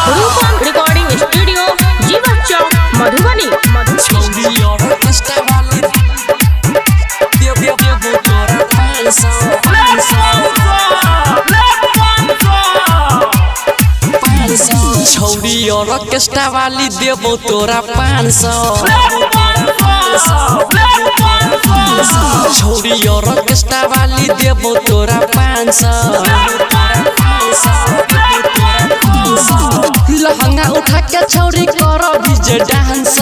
रूपम recording studio जीवा चौक मधुबनी। छौड़ी और ऑर्केस्ट्रा वाली देबो तोरा 500। छौड़ी और ऑर्केस्ट्रा वाली देबो तोरा 500। लहंगा उठा के छौड़ी करो डीजे डांस।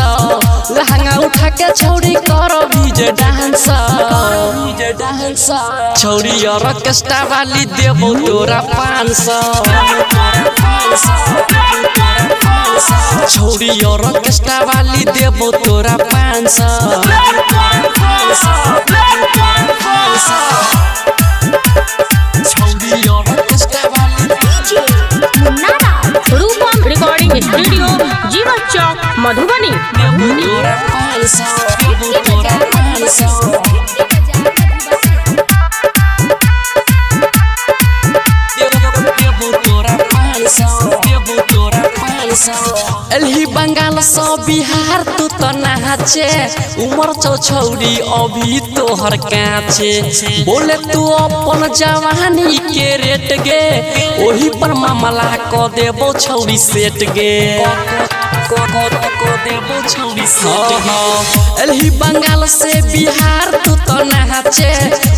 लहंगा उठा के छौड़ी करो डीजे डांस। छौड़ी और ऑर्केस्ट्रा वाली देबो तोरा 500। छौड़ी और ऑर्केस्ट्रा वाली देबो तोरा 500। छौड़ी और ऑर्केस्ट्रा वाली रूपम रिकॉर्डिंग स्टूडियो जीवा चौक मधुबनी। एलही बंगाल से बिहार तू तो नाचे। उमर छौड़ी अभी तोहर काचे। बोले तू अपन जवानी के रेट गे। ओही पर मामला को देबो छौड़ी सेट गे। एलही बंगाल से बिहार तू तो नाचे।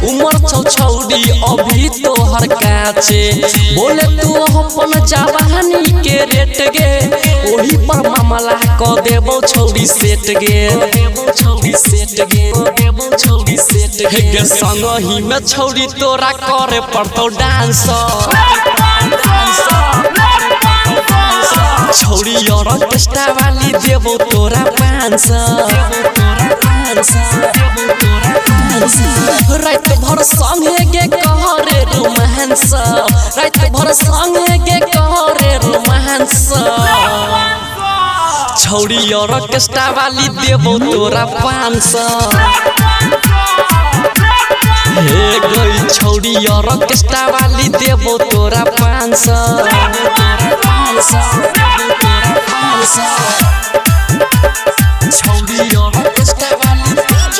उमर छौड़ी अभी तोहर काचे। बोले तू अपन जवानी के रेट गे। ओही पर मामला को देबो छौड़ी सेट गे। गे संगही में छौड़ी तोरा करे पड़तो डांस। छौड़ी और ऑर्केस्ट्रा वाली देबो तोरा 500। रात भर संगे गे कहरे रोमांस। रात भर संगे गे कहरे रोमांस। छौड़ी और ऑर्केस्ट्रा वाली देबो तोरा 500। हे गई छौड़ी और ऑर्केस्ट्रा वाली देबो तोरा 500। छौड़ी और ऑर्केस्ट्रा वाली देबो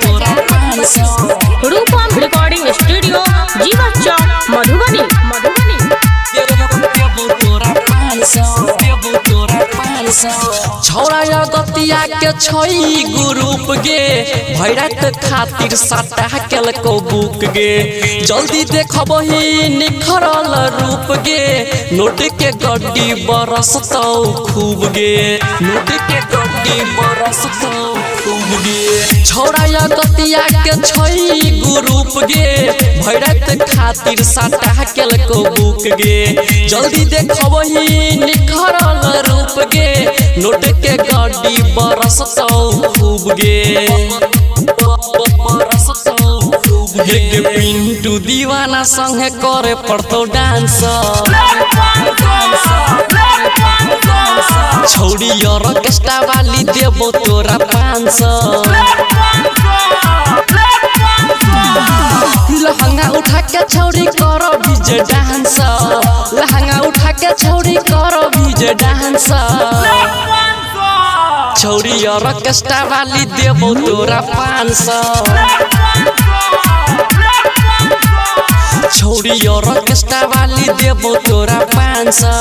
तोरा 500। रूपम रिकॉर्डिंग स्टूडियो जीवा चौक मधुबनी। छौड़ा गतिया के छोई ग्रुप गे। भैरत खातिर साटा केल को बुक गे। जल्दी देखबही निखरल रूप गे। नोट के गड्डी बरसतौ खूब गे। नोट के गड्डी बरसतौ खूब गे। छौड़ा गतिया के छोई ग्रुप गे। भैरत खातिर साटा केल को बुक गे। जल्दी देखबही निखरल रूप गे। नोट के गाड़ी बरसतौ खूब गे। एक पिंटू दीवाना संगे करे पड़तो डांस। छौड़ी और ऑर्केस्ट्रा वाली देबो तोरा 500। लहंगा उठा के छौड़ी करो डीजे डांस। लहंगा उठा के छौड़ी करो डीजे डांस। छौड़ी और ऑर्केस्ट्रा वाली देबो तोरा 500। छौड़ी और ऑर्केस्ट्रा वाली देबो तोरा 500।